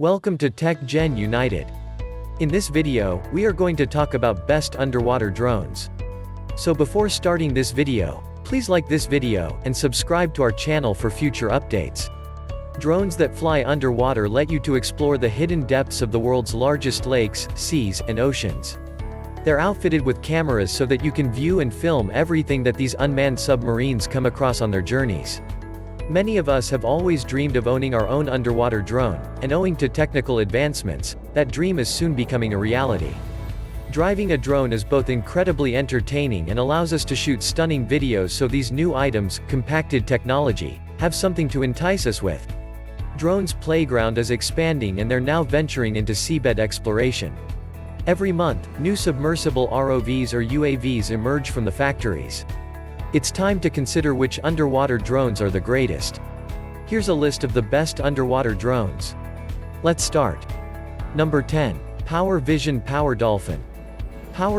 Welcome to Tech Gen United. In this video, we are going to talk about best underwater drones. So before starting this video, please like this video and subscribe to our channel for future updates. Drones that fly underwater let you to explore the hidden depths of the world's largest lakes, seas, and oceans. They're outfitted with cameras so that you can view and film everything that these unmanned submarines come across on their journeys. Many of us have always dreamed of owning our own underwater drone, and owing to technical advancements, that dream is soon becoming a reality. Driving a drone is both incredibly entertaining and allows us to shoot stunning videos, so these new items, compacted technology, have something to entice us with. Drones' playground is expanding and they're now venturing into seabed exploration. Every month, new submersible ROVs or UAVs emerge from the factories. It's time to consider which underwater drones are the greatest. Here's a list of the best underwater drones. Let's start. Number 10. PowerVision Dolphin.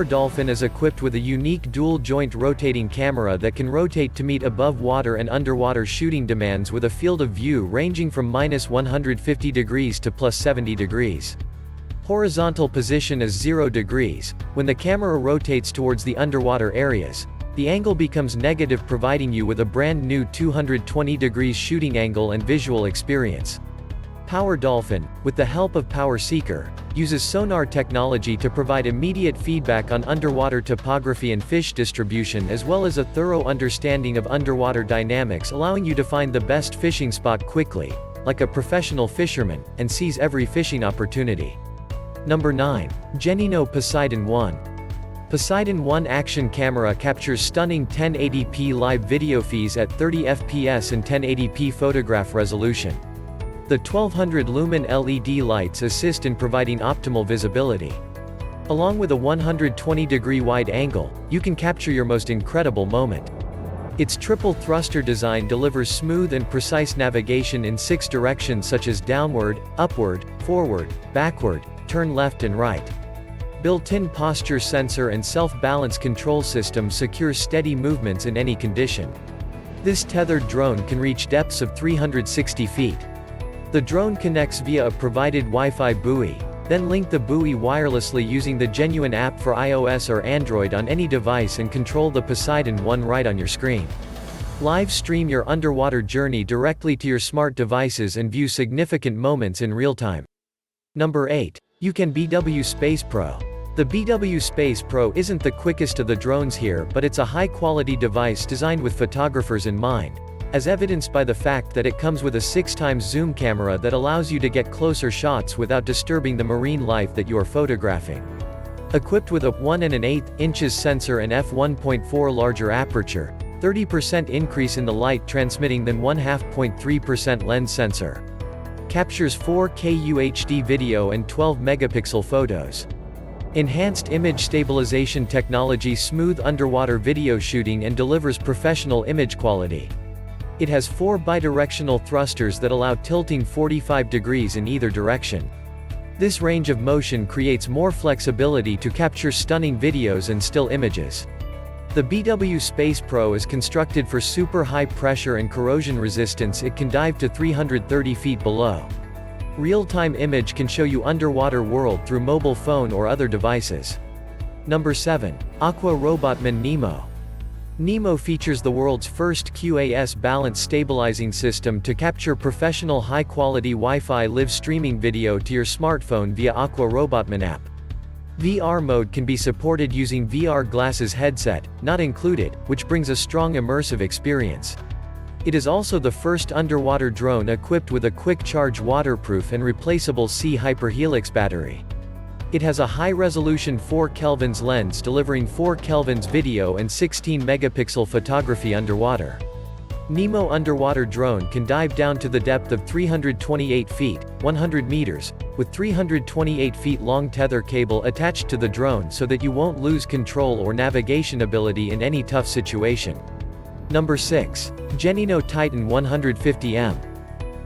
Dolphin is equipped with a unique dual-joint rotating camera that can rotate to meet above water and underwater shooting demands with a field of view ranging from -150 degrees to +70 degrees. Horizontal position is 0 degrees. When the camera rotates towards the underwater areas, the angle becomes negative, providing you with a brand new 220 degrees shooting angle and visual experience. Dolphin, with the help of PowerSeeker, uses sonar technology to provide immediate feedback on underwater topography and fish distribution, as well as a thorough understanding of underwater dynamics, allowing you to find the best fishing spot quickly, like a professional fisherman, and seize every fishing opportunity. Number 9. Geneinno Poseidon 1. Poseidon 1 action camera captures stunning 1080p live video feeds at 30 fps and 1080p photograph resolution. The 1200 lumen LED lights assist in providing optimal visibility. Along with a 120-degree wide angle, you can capture your most incredible moment. Its triple thruster design delivers smooth and precise navigation in 6 directions, such as downward, upward, forward, backward, turn left and right. Built-in posture sensor and self-balance control system secures steady movements in any condition. This tethered drone can reach depths of 360 feet. The drone connects via a provided Wi-Fi buoy, then link the buoy wirelessly using the Geneinno app for iOS or Android on any device and control the Poseidon 1 right on your screen. Live stream your underwater journey directly to your smart devices and view significant moments in real time. Number 8. YouCan BW Space Pro. The BW Space Pro isn't the quickest of the drones here, but it's a high-quality device designed with photographers in mind, as evidenced by the fact that it comes with a 6x zoom camera that allows you to get closer shots without disturbing the marine life that you are photographing. Equipped with a 1 1/8 inches sensor and f1.4 larger aperture, 30% increase in the light transmitting than 1/2.3% lens sensor. Captures 4K UHD video and 12 megapixel photos. Enhanced image stabilization technology, smooth underwater video shooting, and delivers professional image quality. It has 4 bidirectional thrusters that allow tilting 45 degrees in either direction. This range of motion creates more flexibility to capture stunning videos and still images. The BW Space Pro is constructed for super high pressure and corrosion resistance. It can dive to 330 feet below. Real-time image can show you underwater world through mobile phone or other devices. Number 7. Aquarobotman Nemo. Nemo features the world's first QAS balance stabilizing system to capture professional high-quality Wi-Fi live streaming video to your smartphone via Aquarobotman app. VR mode can be supported using VR glasses headset, not included, which brings a strong immersive experience. It is also the first underwater drone equipped with a quick-charge waterproof and replaceable C hyperhelix battery. It has a high-resolution 4 kelvins lens delivering 4 kelvins video and 16 megapixel photography underwater. Nemo underwater drone can dive down to the depth of 328 feet, 100 meters, with 328 feet long tether cable attached to the drone so that you won't lose control or navigation ability in any tough situation. Number 6. Geneinno Titan 150M.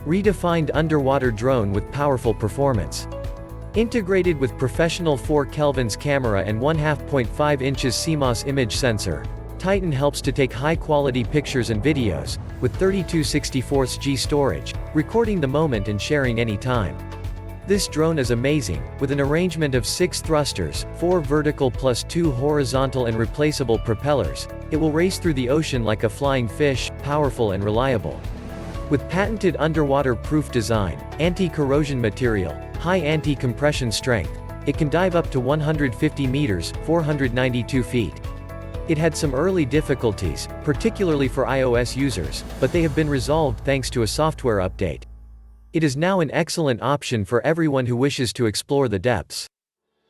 Redefined underwater drone with powerful performance. Integrated with professional 4 kelvins camera and 1/2.5 inches CMOS image sensor, Titan helps to take high-quality pictures and videos, with 32/64 G storage, recording the moment and sharing anytime. This drone is amazing, with an arrangement of 6 thrusters, 4 vertical plus 2 horizontal and replaceable propellers. It will race through the ocean like a flying fish, powerful and reliable. With patented underwater-proof design, anti-corrosion material, high anti-compression strength, it can dive up to 150 meters, 492 feet. It had some early difficulties, particularly for iOS users, but they have been resolved thanks to a software update. It is now an excellent option for everyone who wishes to explore the depths.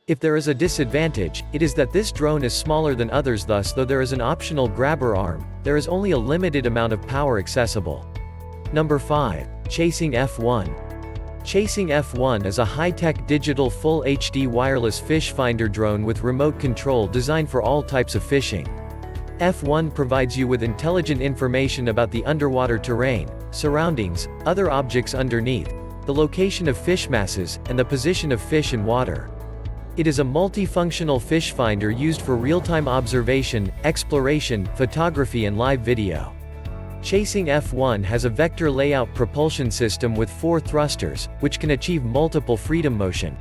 If there is a disadvantage, it is that this drone is smaller than others, thus though there is an optional grabber arm, there is only a limited amount of power accessible. Number 5. Chasing F1. Chasing F1 is a high-tech digital full HD wireless fish finder drone with remote control designed for all types of fishing. F1 provides you with intelligent information about the underwater terrain, surroundings, other objects underneath, the location of fish masses, and the position of fish in water. It is a multifunctional fish finder used for real-time observation, exploration, photography and live video. Chasing F1 has a vector layout propulsion system with 4 thrusters, which can achieve multiple freedom motion.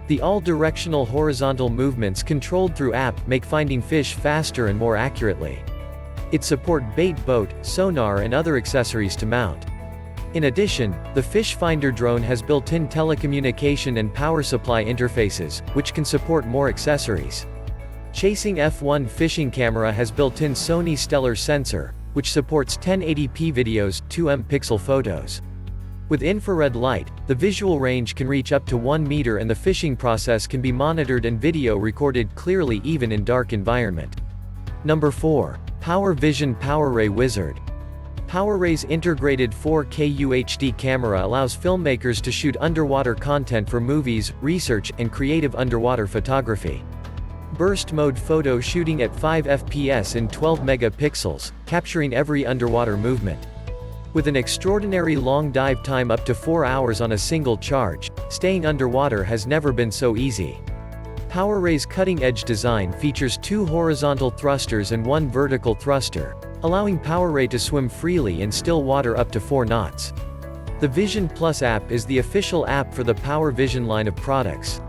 The all-directional horizontal movements controlled through app make finding fish faster and more accurately. It supports bait boat, sonar and other accessories to mount. In addition, the fish finder drone has built-in telecommunication and power supply interfaces, which can support more accessories. Chasing F1 fishing camera has built-in Sony Stellar sensor, which supports 1080p videos, 2M pixel photos. With infrared light, the visual range can reach up to 1 meter and the fishing process can be monitored and video recorded clearly even in dark environment. Number 4. PowerVision PowerRay Wizard. PowerRay's integrated 4K UHD camera allows filmmakers to shoot underwater content for movies, research, and creative underwater photography. Burst mode photo shooting at 5 fps in 12 megapixels, capturing every underwater movement. With an extraordinary long dive time up to 4 hours on a single charge, staying underwater has never been so easy. PowerRay's cutting-edge design features 2 horizontal thrusters and 1 vertical thruster, allowing PowerRay to swim freely in still water up to 4 knots. The Vision Plus app is the official app for the PowerVision line of products.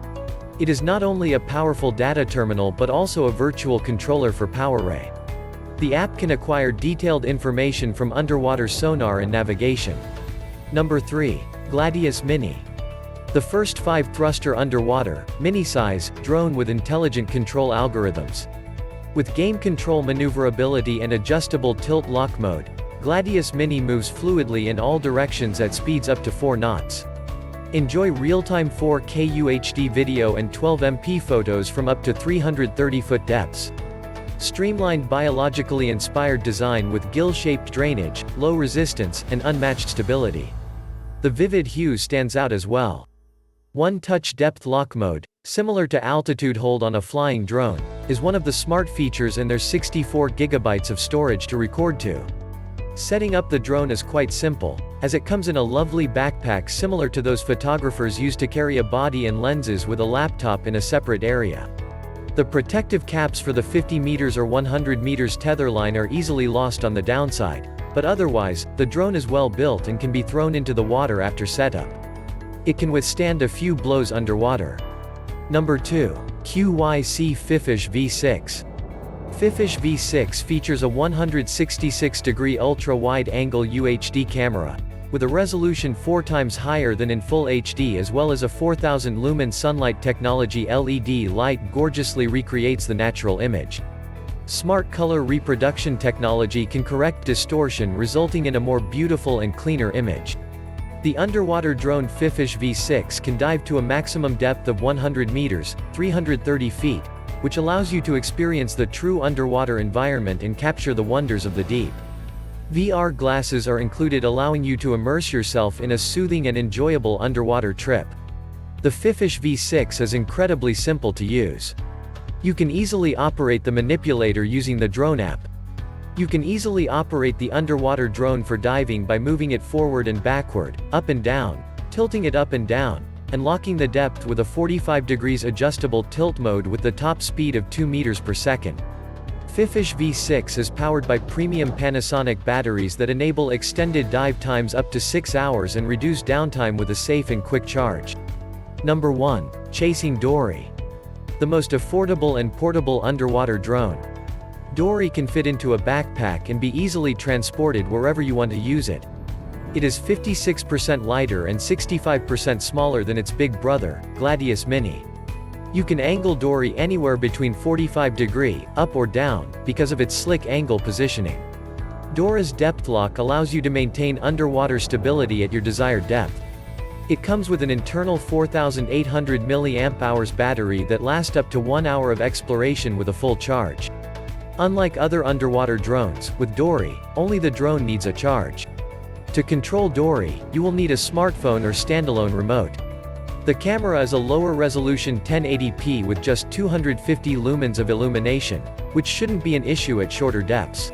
It is not only a powerful data terminal but also a virtual controller for PowerRay. The app can acquire detailed information from underwater sonar and navigation. Number 3. Gladius Mini. The first 5-thruster underwater, mini-size, drone with intelligent control algorithms. With game control maneuverability and adjustable tilt-lock mode, Gladius Mini moves fluidly in all directions at speeds up to 4 knots. Enjoy real-time 4K UHD video and 12MP photos from up to 330-foot depths. Streamlined biologically inspired design with gill-shaped drainage, low resistance, and unmatched stability. The vivid hue stands out as well. One-touch depth lock mode, similar to altitude hold on a flying drone, is one of the smart features and there's 64 GB of storage to record to. Setting up the drone is quite simple, as it comes in a lovely backpack similar to those photographers use to carry a body and lenses with a laptop in a separate area. The protective caps for the 50 meters or 100 meters tether line are easily lost on the downside, but otherwise, the drone is well built and can be thrown into the water after setup. It can withstand a few blows underwater. Number 2. QYSEA FIFISH V6. FIFISH V6 features a 166-degree ultra-wide-angle UHD camera, with a resolution 4 times higher than in Full HD as well as a 4000 lumen sunlight technology LED light gorgeously recreates the natural image. Smart color reproduction technology can correct distortion resulting in a more beautiful and cleaner image. The underwater drone FIFISH V6 can dive to a maximum depth of 100 meters, 330 feet, which allows you to experience the true underwater environment and capture the wonders of the deep. VR glasses are included allowing you to immerse yourself in a soothing and enjoyable underwater trip. The FIFISH V6 is incredibly simple to use. You can easily operate the manipulator using the drone app. You can easily operate the underwater drone for diving by moving it forward and backward, up and down, tilting it up and down, and locking the depth with a 45 degrees adjustable tilt mode with the top speed of 2 meters per second. FIFISH V6 is powered by premium Panasonic batteries that enable extended dive times up to 6 hours and reduce downtime with a safe and quick charge. Number 1. Chasing Dory. The most affordable and portable underwater drone. Dory can fit into a backpack and be easily transported wherever you want to use it. It is 56% lighter and 65% smaller than its big brother, Gladius Mini. You can angle Dory anywhere between 45 degrees, up or down, because of its slick angle positioning. Dory's depth lock allows you to maintain underwater stability at your desired depth. It comes with an internal 4,800 mAh battery that lasts up to 1 hour of exploration with a full charge. Unlike other underwater drones, with Dory, only the drone needs a charge. To control Dory, you will need a smartphone or standalone remote. The camera is a lower resolution 1080p with just 250 lumens of illumination, which shouldn't be an issue at shorter depths.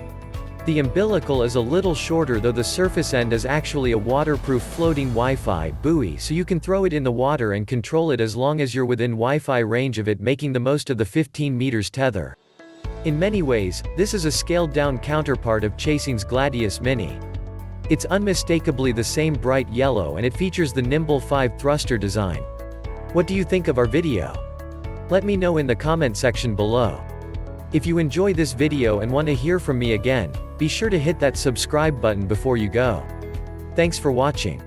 The umbilical is a little shorter, though the surface end is actually a waterproof floating Wi-Fi buoy, so you can throw it in the water and control it as long as you're within Wi-Fi range of it, making the most of the 15 meters tether. In many ways, this is a scaled-down counterpart of Chasing's Gladius Mini. It's unmistakably the same bright yellow, and it features the Nimble 5 thruster design. What do you think of our video? Let me know in the comment section below. If you enjoy this video and want to hear from me again, be sure to hit that subscribe button before you go. Thanks for watching.